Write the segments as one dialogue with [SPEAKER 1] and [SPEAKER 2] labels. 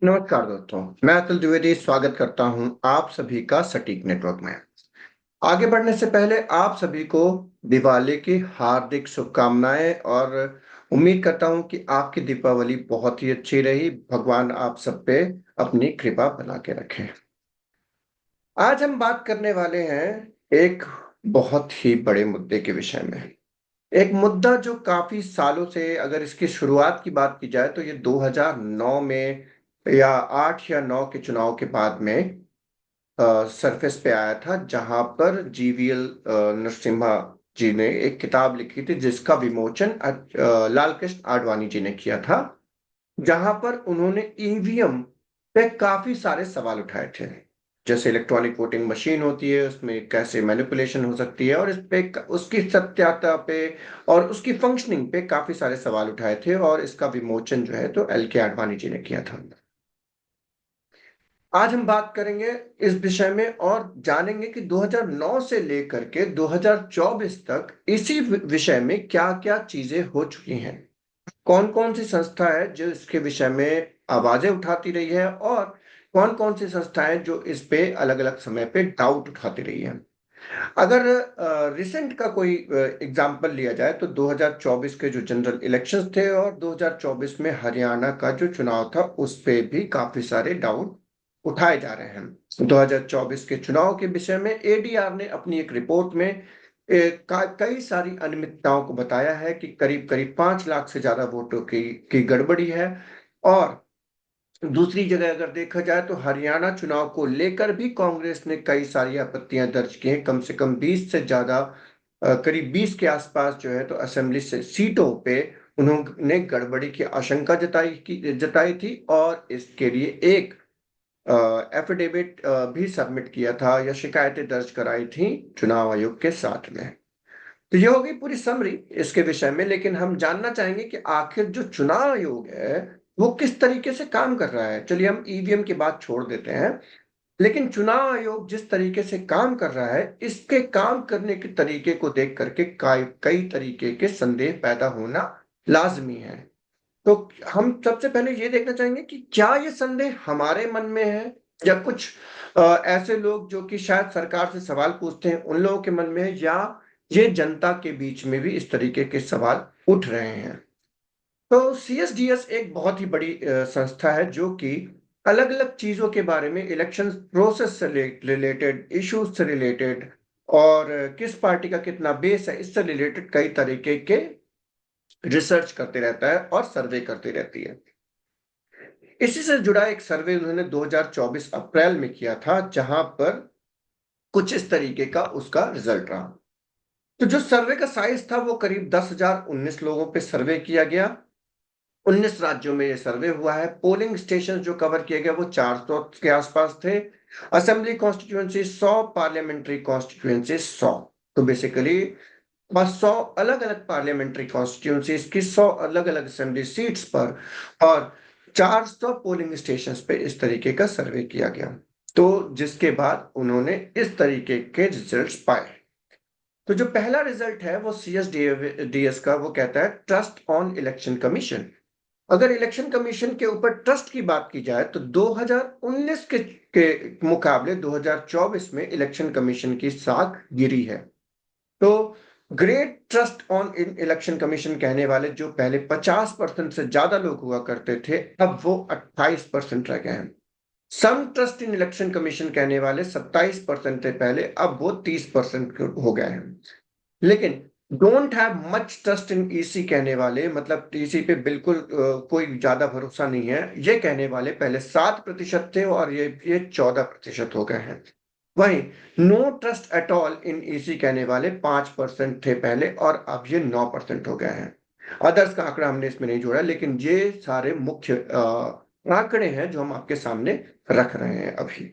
[SPEAKER 1] नमस्कार दोस्तों, मैं अतुल द्विवेदी स्वागत करता हूं आप सभी का सटीक नेटवर्क में। आगे बढ़ने से पहले आप सभी को दिवाली की हार्दिक शुभकामनाएं और उम्मीद करता हूं कि आपकी दीपावली बहुत ही अच्छी रही। भगवान आप सब पे अपनी कृपा बना के रखें। आज हम बात करने वाले हैं एक बहुत ही बड़े मुद्दे के विषय में। एक मुद्दा जो काफी सालों से, अगर इसकी शुरुआत की बात की जाए तो ये 2009 में या 8 या 9 के चुनाव के बाद में सरफेस पे आया था, जहां पर जीवीएल नरसिम्हा जी ने एक किताब लिखी थी जिसका विमोचन लाल कृष्ण आडवाणी जी ने किया था, जहां पर उन्होंने ईवीएम पे काफी सारे सवाल उठाए थे। जैसे इलेक्ट्रॉनिक वोटिंग मशीन होती है, उसमें कैसे मैनिपुलेशन हो सकती है, और इस पे उसकी सत्यता पे और उसकी फंक्शनिंग पे काफी सारे सवाल उठाए थे, और इसका विमोचन जो है तो एल के आडवाणी जी ने किया था। आज हम बात करेंगे इस विषय में और जानेंगे कि 2009 से लेकर के 2024 तक इसी विषय में क्या क्या चीजें हो चुकी हैं। कौन कौन सी संस्था है जो इसके विषय में आवाजें उठाती रही है, और कौन कौन सी संस्थाएं जो इस पे अलग अलग समय पे डाउट उठाती रही है। अगर रिसेंट का कोई एग्जांपल लिया जाए तो 2024 के जो जनरल इलेक्शंस थे और 2024 में हरियाणा का जो चुनाव था, उस पे भी काफी सारे डाउट उठाए जा रहे हैं। 2024 के चुनाव के विषय में एडीआर ने अपनी एक रिपोर्ट में कई सारी अनियमितताओं को बताया है कि करीब करीब 5 लाख से ज्यादा वोटों की गड़बड़ी है। और दूसरी जगह अगर देखा जाए तो हरियाणा चुनाव को लेकर भी कांग्रेस ने कई सारी आपत्तियां दर्ज की हैं। कम से कम 20 से ज्यादा, करीब 20 के आसपास जो है तो असेंबली से सीटों पे उन्होंने गड़बड़ी की आशंका जताई थी, और इसके लिए एक एफिडेविट भी सबमिट किया था या शिकायतें दर्ज कराई थी चुनाव आयोग के साथ में। तो ये हो गई पूरी समरी इसके विषय में, लेकिन हम जानना चाहेंगे कि आखिर जो चुनाव आयोग है वो किस तरीके से काम कर रहा है। चलिए हम ईवीएम की बात छोड़ देते हैं, लेकिन चुनाव आयोग जिस तरीके से काम कर रहा है, इसके काम करने के तरीके को देख करके कई कई तरीके के संदेह पैदा होना लाजमी है। तो हम सबसे पहले ये देखना चाहेंगे कि क्या ये संदेह हमारे मन में है, या कुछ ऐसे लोग जो कि शायद सरकार से सवाल पूछते हैं उन लोगों के मन में है, या ये जनता के बीच में भी इस तरीके के सवाल उठ रहे हैं। तो सीएसडीएस एक बहुत ही बड़ी संस्था है जो कि अलग अलग चीजों के बारे में, इलेक्शन प्रोसेस से रिलेटेड, इश्यूज से रिलेटेड, और किस पार्टी का कितना बेस है, इससे रिलेटेड कई तरीके के रिसर्च करते रहता है और सर्वे करती रहती है। इसी से जुड़ा एक सर्वे उन्होंने 2024 अप्रैल में किया था, जहां पर कुछ इस तरीके का उसका रिजल्ट रहा। तो जो सर्वे का साइज था वो करीब 10,019 लोगों पे सर्वे किया गया। 19 राज्यों में ये सर्वे हुआ है। पोलिंग स्टेशन जो कवर किए गए वो 400 के आसपास थे। Assembly constituency 100, parliamentary constituency 100। तो बेसिकली बस 100 अलग अलग पार्लियामेंट्री कॉन्स्टिट्यूंसीज की 100 अलग अलग असेंबली सीट्स पर, और 400 पोलिंग स्टेशंस पे इस तरीके का सर्वे किया गया। तो जिसके बाद उन्होंने इस तरीके के रिजल्ट्स पाए। तो जो पहला रिजल्ट है वो सीएसडीएस का, वो कहता है ट्रस्ट ऑन इलेक्शन कमीशन। अगर इलेक्शन कमीशन के ऊपर ट्रस्ट की बात की जाए तो 2019 के मुकाबले 2024 में इलेक्शन कमीशन की साख गिरी है। तो great trust on in election commission कहने वाले जो पहले 50% से ज्यादा लोग हुआ करते थे, अब वो 28% रह गए हैं। सम ट्रस्ट इन इलेक्शन कमीशन कहने वाले 27% थे पहले, अब वो 30% हो गए हैं। लेकिन don't have much trust in EC कहने वाले, मतलब ईसी पे बिल्कुल कोई ज्यादा भरोसा नहीं है, ये कहने वाले पहले 7% थे और ये 14% हो गए हैं। वहीं no trust at all in EC कहने वाले 5% थे पहले, और अब ये 9% हो गए हैं। अदर्स का आंकड़ा हमने इसमें नहीं जोड़ा, लेकिन ये सारे मुख्य आंकड़े हैं जो हम आपके सामने रख रहे हैं अभी।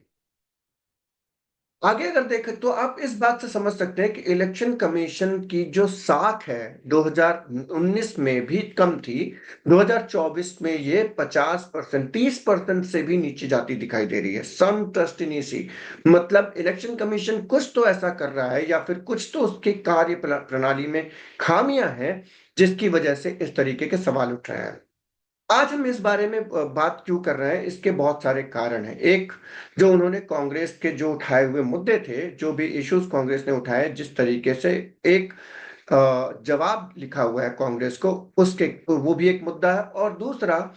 [SPEAKER 1] आगे अगर देखें तो आप इस बात से समझ सकते हैं कि इलेक्शन कमीशन की जो साख है 2019 में भी कम थी, 2024 में ये 50%, 30% से भी नीचे जाती दिखाई दे रही है। सम ट्रस्ट इन ईसी मतलब इलेक्शन कमीशन कुछ तो ऐसा कर रहा है, या फिर कुछ तो उसकी कार्य प्रणाली में खामियां हैं जिसकी वजह से इस तरीके के सवाल उठ रहे हैं। आज हम इस बारे में बात क्यों कर रहे हैं, इसके बहुत सारे कारण हैं। एक, जो उन्होंने कांग्रेस के जो उठाए हुए मुद्दे थे, जो भी इश्यूज कांग्रेस ने उठाए, जिस तरीके से एक जवाब लिखा हुआ है कांग्रेस को, उसके वो भी एक मुद्दा है। और दूसरा,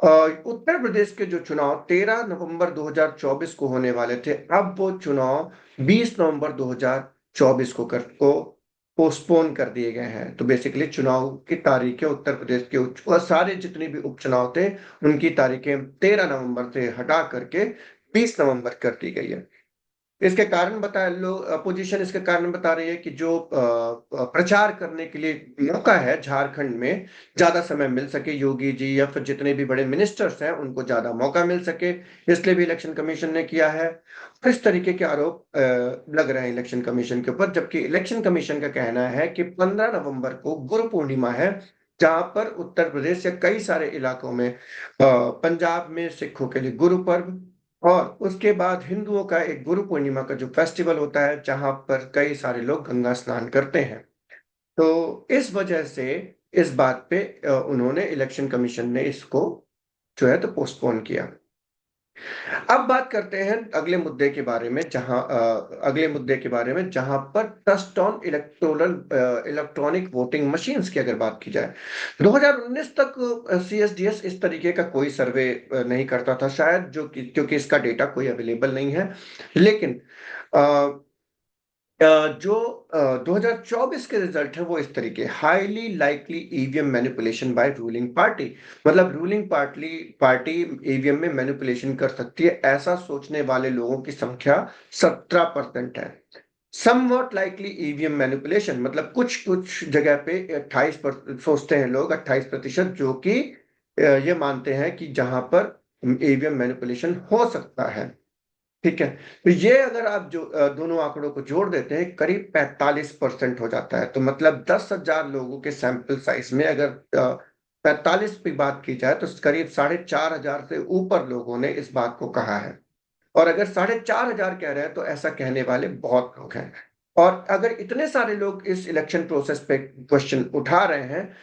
[SPEAKER 1] अ, उत्तर प्रदेश के जो चुनाव 13 नवंबर 2024 को होने वाले थे, अब वो चुनाव 20 नवंबर 2024 को पोस्टपोन कर दिए गए हैं। तो बेसिकली चुनाव की तारीखें उत्तर प्रदेश के और सारे जितने भी उपचुनाव थे, उनकी तारीखें 13 नवंबर से हटा करके 20 नवंबर कर दी गई है। इसके कारण बता लोग, अपोजिशन इसके कारण बता रही है कि जो प्रचार करने के लिए मौका है झारखंड में, ज्यादा समय मिल सके योगी जी या फिर जितने भी बड़े मिनिस्टर्स हैं उनको ज्यादा मौका मिल सके, इसलिए भी इलेक्शन कमीशन ने किया है। और इस तरीके के आरोप लग रहे हैं इलेक्शन कमीशन के ऊपर, जबकि इलेक्शन कमीशन का कहना है कि 15 नवंबर को गुरु पूर्णिमा है, जहां पर उत्तर प्रदेश या कई सारे इलाकों में, पंजाब में सिखों के लिए गुरु पर्व, और उसके बाद हिंदुओं का एक गुरु पूर्णिमा का जो फेस्टिवल होता है, जहां पर कई सारे लोग गंगा स्नान करते हैं। तो इस वजह से इस बात पे उन्होंने, इलेक्शन कमीशन ने इसको जो है तो पोस्टपोन किया। अब बात करते हैं अगले मुद्दे के बारे में, अगले मुद्दे के बारे में, जहां पर trust on electronic voting machines की अगर बात की जाए। 2019 तक सीएसडीएस इस तरीके का कोई सर्वे नहीं करता था शायद, क्योंकि इसका डेटा कोई अवेलेबल नहीं है। लेकिन जो 2024 के रिजल्ट है वो इस तरीके, highly likely EVM manipulation by ruling party. मतलब रूलिंग पार्टी ईवीएम में मैनिपुलेशन कर सकती है, ऐसा सोचने वाले लोगों की संख्या 17% है। समवॉट लाइकली ईवीएम मैनिपुलेशन, मतलब कुछ कुछ जगह पे 28% सोचते हैं लोग, 28%, जो कि ये मानते हैं कि जहां पर ईवीएम मैनिपुलेशन हो सकता है। ठीक है। तो ये अगर आप जो दोनों आंकड़ों को जोड़ देते हैं, करीब 45% हो जाता है। तो मतलब 10,000 लोगों के सैंपल साइज में अगर 45 की बात की जाए, तो करीब 4,500 से ऊपर लोगों ने इस बात को कहा है। और अगर 4,500 कह रहे हैं, तो ऐसा कहने वाले बहुत लोग हैं। और अगर इतने सारे लोग इस इलेक्शन प्रोसेस पे क्वेश्चन उठा रहे हैं,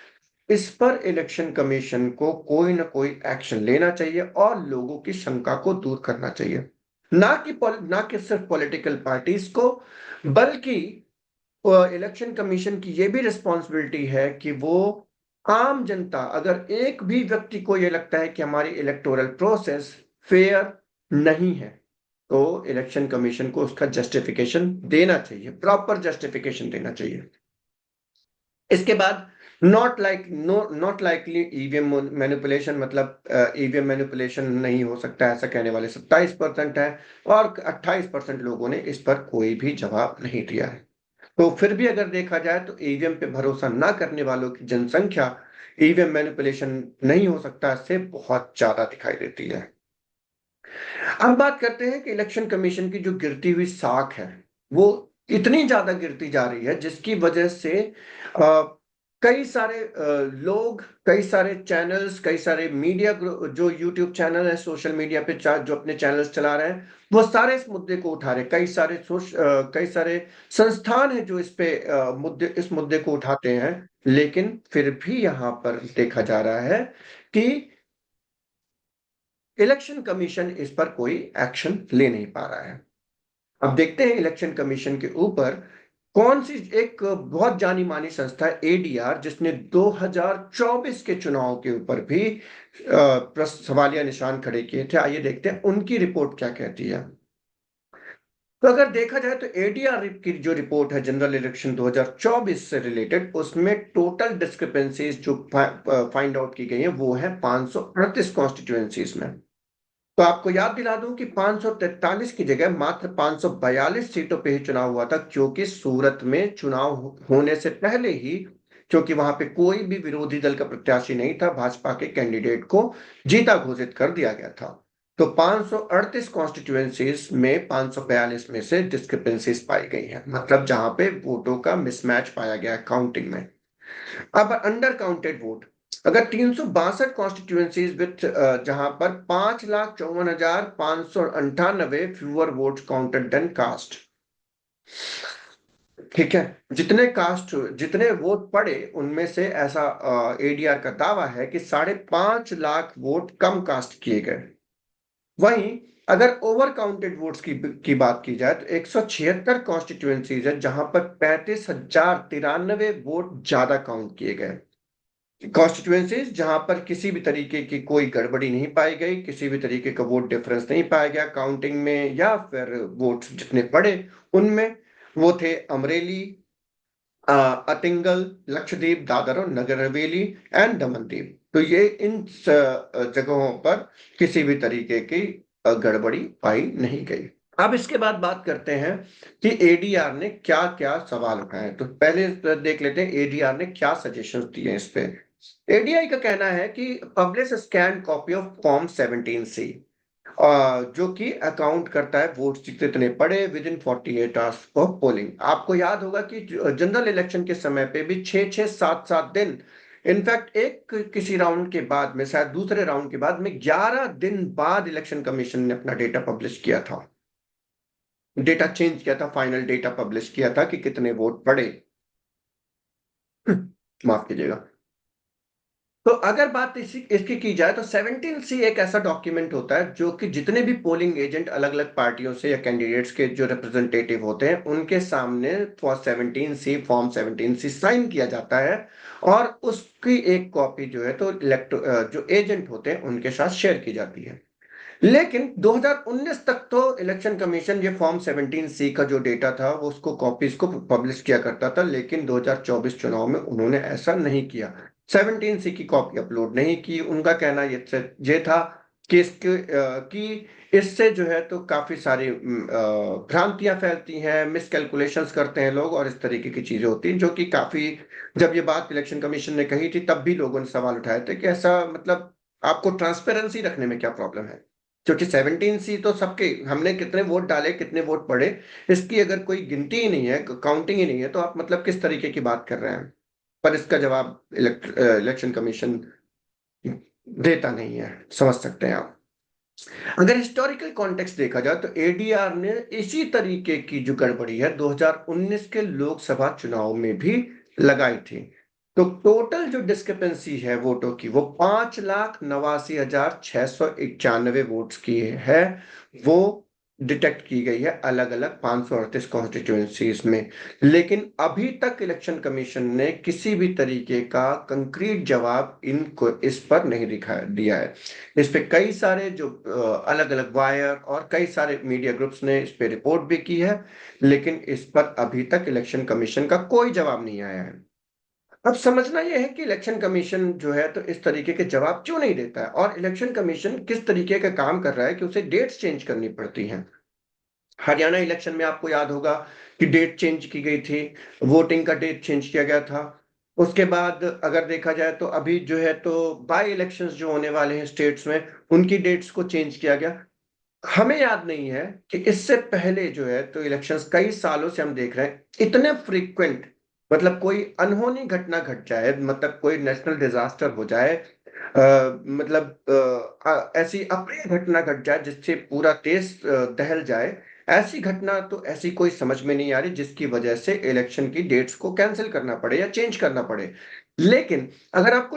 [SPEAKER 1] इस पर इलेक्शन कमीशन को कोई ना कोई एक्शन लेना चाहिए और लोगों की शंका को दूर करना चाहिए। ना कि सिर्फ पॉलिटिकल पार्टीज को, बल्कि इलेक्शन कमीशन की ये भी रिस्पॉन्सिबिलिटी है कि वो आम जनता, अगर एक भी व्यक्ति को ये लगता है कि हमारी इलेक्टोरल प्रोसेस फेयर नहीं है, तो इलेक्शन कमीशन को उसका जस्टिफिकेशन देना चाहिए, प्रॉपर जस्टिफिकेशन देना चाहिए। इसके बाद, नॉट लाइकली ईवीएम मैनिपुलेशन, मतलब ईवीएम मैनिपुलेशन नहीं हो सकता, ऐसा कहने वाले 27% है। और 28% लोगों ने इस पर कोई भी जवाब नहीं दिया है। तो फिर भी अगर देखा जाए, तो ईवीएम पे भरोसा ना करने वालों की जनसंख्या ईवीएम मैनिपुलेशन नहीं हो सकता से बहुत ज्यादा दिखाई देती है। अब बात करते हैं कि इलेक्शन कमीशन की जो गिरती हुई साख है, वो इतनी ज्यादा गिरती जा रही है, जिसकी वजह से कई सारे लोग, कई सारे चैनल्स, कई सारे मीडिया जो यूट्यूब चैनल है, सोशल मीडिया पे जो अपने चैनल्स चला रहे हैं, वो सारे इस मुद्दे को उठा रहे हैं। कई सारे संस्थान हैं जो इस मुद्दे को उठाते हैं। लेकिन फिर भी यहाँ पर देखा जा रहा है कि इलेक्शन कमीशन इस पर कोई एक्शन ले नहीं पा रहा है। अब देखते हैं इलेक्शन कमीशन के ऊपर कौन सी एक बहुत जानी मानी संस्था है, एडीआर, जिसने 2024 के चुनाव के ऊपर भी सवालिया निशान खड़े किए थे। आइए देखते हैं उनकी रिपोर्ट क्या कहती है। तो अगर देखा जाए, तो एडीआर की जो रिपोर्ट है जनरल इलेक्शन 2024 से रिलेटेड, उसमें टोटल डिस्क्रिपेंसीज जो फाइंड आउट की गई है, वो है 538 कॉन्स्टिट्यूएंसीज में। तो आपको याद दिला दूं कि 543 की जगह मात्र 542 सीटों पे ही चुनाव हुआ था, क्योंकि सूरत में चुनाव होने से पहले ही, क्योंकि वहां पे कोई भी विरोधी दल का प्रत्याशी नहीं था, भाजपा के कैंडिडेट को जीता घोषित कर दिया गया था। तो 538 कॉन्स्टिट्यूएंसीज में 542 में से डिस्क्रिपेंसीज पाई गई हैं, मतलब जहां पे वोटों का मिसमैच पाया गया काउंटिंग में। अब अंडर काउंटेड वोट, अगर 362 कॉन्स्टिट्यूएंसीज विथ, जहां पर 5,54,598 fewer vote counted than cast. ठीक है। जितने वोट पड़े उनमें से ऐसा एडीआर का दावा है कि 5.5 लाख वोट कम कास्ट किए गए। वहीं अगर ओवर काउंटेड वोट्स की बात की जाए तो 176 कॉन्स्टिट्यूएंसीज है जहां पर 35,093 वोट ज्यादा काउंट किए गए। कॉन्स्टिट्यूएंसीज जहां पर किसी भी तरीके की कोई गड़बड़ी नहीं पाई गई, किसी भी तरीके का वोट डिफरेंस नहीं पाया गया काउंटिंग में या फिर वोट जितने पड़े उनमें। वो थे अमरेली, अतिंगल, लक्षद्वीप, दादर और नगर हवेली एंड दमन दीव। तो ये इन जगहों पर किसी भी तरीके की गड़बड़ी पाई नहीं गई। अब इसके बाद बात करते हैं कि एडीआर ने क्या क्या सवाल उठाए। तो पहले देख लेते हैं एडीआर ने क्या सजेशंस दिए हैं इस पे। एडीआई का कहना है कि publish scan copy of form 17C, जो कि अकाउंट करता है वोट जितने पड़े with in 48 hours of polling. आपको याद होगा कि जनरल इलेक्शन के समय पे भी 6-6, 7-7 दिन, इनफैक्ट एक किसी राउंड के बाद में, शायद दूसरे राउंड के बाद में 11 दिन बाद इलेक्शन कमीशन ने अपना डेटा पब्लिश किया था, डेटा चेंज किया था, फाइनल डेटा पब्लिश किया था कि कितने वोट पड़े। माफ कीजिएगा। तो अगर बात इसकी की जाए तो 17C एक ऐसा डॉक्यूमेंट होता है जो कि जितने भी पोलिंग एजेंट अलग अलग पार्टियों से या कैंडिडेट्स के जो रिप्रेजेंटेटिव होते हैं उनके सामने फॉर्म 17C साइन किया जाता है और उसकी एक कॉपी जो है तो जो एजेंट होते हैं उनके साथ शेयर की जाती है। लेकिन 2019 तक तो इलेक्शन कमीशन ये फॉर्म 17C का जो डेटा था वो उसको कॉपीज को पब्लिश किया करता था, लेकिन 2024 चुनाव में उन्होंने ऐसा नहीं किया। 17C की कॉपी अपलोड नहीं की। उनका कहना ये था कि इससे जो है तो काफी सारी भ्रांतियां फैलती हैं, मिसकैलकुलेशंस करते हैं लोग और इस तरीके की चीजें होती हैं, जो कि काफी, जब ये बात इलेक्शन कमीशन ने कही थी तब भी लोगों ने सवाल उठाए थे कि ऐसा मतलब आपको ट्रांसपेरेंसी रखने में क्या प्रॉब्लम है। क्योंकि 17C तो सबके, हमने कितने वोट डाले कितने वोट पड़े इसकी अगर कोई गिनती ही नहीं है, काउंटिंग ही नहीं है, तो आप मतलब किस तरीके की बात कर रहे हैं। पर इसका जवाब इलेक्शन कमीशन देता नहीं है, समझ सकते हैं आप। अगर हिस्टोरिकल कॉन्टेक्स्ट देखा जाए तो एडीआर ने इसी तरीके की जो गड़बड़ी है 2019 के लोकसभा चुनाव में भी लगाई थी। तो टोटल जो डिस्क्रिपेंसी है वोटों की वो 5,89,691 वोट्स की है। वो डिटेक्ट की गई है अलग अलग 538 कॉन्स्टिट्यूएंसीज में। लेकिन अभी तक इलेक्शन कमीशन ने किसी भी तरीके का कंक्रीट जवाब इनको इस पर नहीं दिया है। इस पे कई सारे जो अलग अलग वायर और कई सारे मीडिया ग्रुप्स ने इस पे रिपोर्ट भी की है, लेकिन इस पर अभी तक इलेक्शन कमीशन का कोई जवाब नहीं आया है। अब समझना यह है कि इलेक्शन कमीशन जो है तो इस तरीके के जवाब क्यों नहीं देता है और इलेक्शन कमीशन किस तरीके का काम कर रहा है कि उसे डेट्स चेंज करनी पड़ती हैं। हरियाणा इलेक्शन में आपको याद होगा कि डेट चेंज की गई थी, वोटिंग का डेट चेंज किया गया था। उसके बाद अगर देखा जाए तो अभी जो है तो बाई इलेक्शंस जो होने वाले हैं स्टेट्स में उनकी डेट्स को चेंज किया गया। हमें याद नहीं है कि इससे पहले जो है तो इलेक्शंस कई सालों से हम देख रहे हैं इतने फ्रीक्वेंट, मतलब कोई अनहोनी घटना घट जाए, मतलब कोई नेशनल डिजास्टर हो जाए, ऐसी अप्रिय घटना घट जाए जिससे पूरा देश दहल जाए। ऐसी घटना तो ऐसी कोई समझ में नहीं आ रही जिसकी वजह से इलेक्शन की डेट्स को कैंसिल करना पड़े या चेंज करना पड़े। लेकिन अगर आप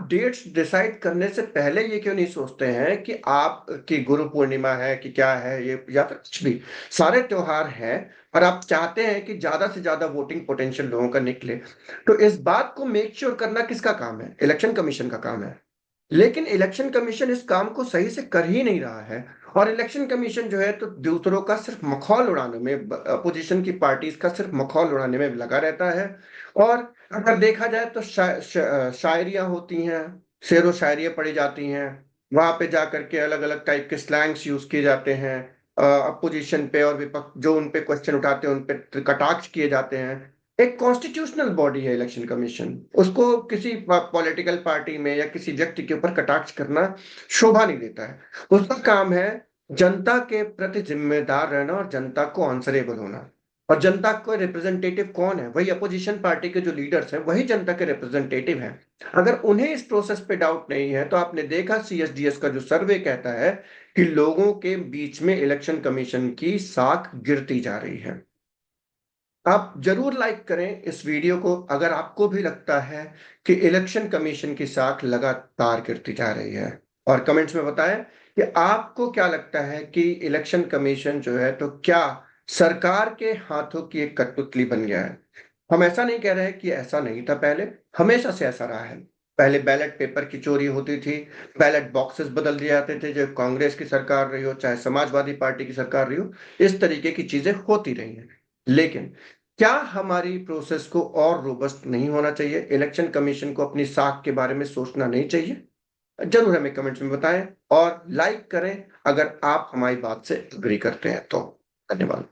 [SPEAKER 1] डेट्स डिसाइड करने से पहले ये क्यों नहीं सोचते हैं कि आप की गुरु पूर्णिमा है कि क्या है ये, या फिर कुछ भी सारे त्योहार हैं और आप चाहते हैं कि ज्यादा से ज्यादा वोटिंग पोटेंशियल लोगों का निकले, तो इस बात को मेक श्योर करना किसका काम है? इलेक्शन कमीशन का काम है। लेकिन इलेक्शन कमीशन इस काम को सही से कर ही नहीं रहा है और इलेक्शन कमीशन जो है तो दूसरों का सिर्फ मखौल उड़ाने में, अपोजिशन की पार्टीज का सिर्फ मखौल उड़ाने में लगा रहता है। और अगर देखा जाए तो शायरियां होती हैं, शेर व शायरियां पढ़ी जाती हैं, वहां पे जाकर के अलग अलग टाइप के स्लैंग्स यूज किए जाते हैं, अपोजिशन पे और विपक्ष जो उन पे क्वेश्चन उठाते हैं उन पे कटाक्ष किए जाते हैं। एक कॉन्स्टिट्यूशनल बॉडी है इलेक्शन कमीशन, उसको किसी पॉलिटिकल पार्टी में या किसी व्यक्ति के ऊपर कटाक्ष करना शोभा नहीं देता है। उसका काम है जनता के प्रति जिम्मेदार रहना और जनता को आंसरेबल होना। और जनता को रिप्रेजेंटेटिव कौन है? वही अपोजिशन पार्टी के जो लीडर्स हैं वही जनता के रिप्रेजेंटेटिव हैं। अगर उन्हें इस प्रोसेस पे डाउट नहीं है तो आपने देखा सीएसडीएस का जो सर्वे कहता है कि लोगों के बीच में इलेक्शन कमीशन की साख गिरती जा रही है। आप जरूर लाइक करें इस वीडियो को अगर आपको भी लगता है कि इलेक्शन कमीशन की साख लगातार गिरती जा रही है, और कमेंट्स में बताएं कि आपको क्या लगता है कि इलेक्शन कमीशन जो है तो क्या सरकार के हाथों की एक कठपुतली बन गया है। हम ऐसा नहीं कह रहे हैं कि ऐसा नहीं था, पहले हमेशा से ऐसा रहा है। पहले बैलेट पेपर की चोरी होती थी, बैलेट बॉक्सेस बदल दिए जाते थे, जो कांग्रेस की सरकार रही हो चाहे समाजवादी पार्टी की सरकार रही हो, इस तरीके की चीजें होती रही हैं। लेकिन क्या हमारी प्रोसेस को और रोबस्ट नहीं होना चाहिए? इलेक्शन कमीशन को अपनी साख के बारे में सोचना नहीं चाहिए? जरूर हमें कमेंट्स में बताएं और लाइक करें अगर आप हमारी बात से एग्री करते हैं तो। धन्यवाद।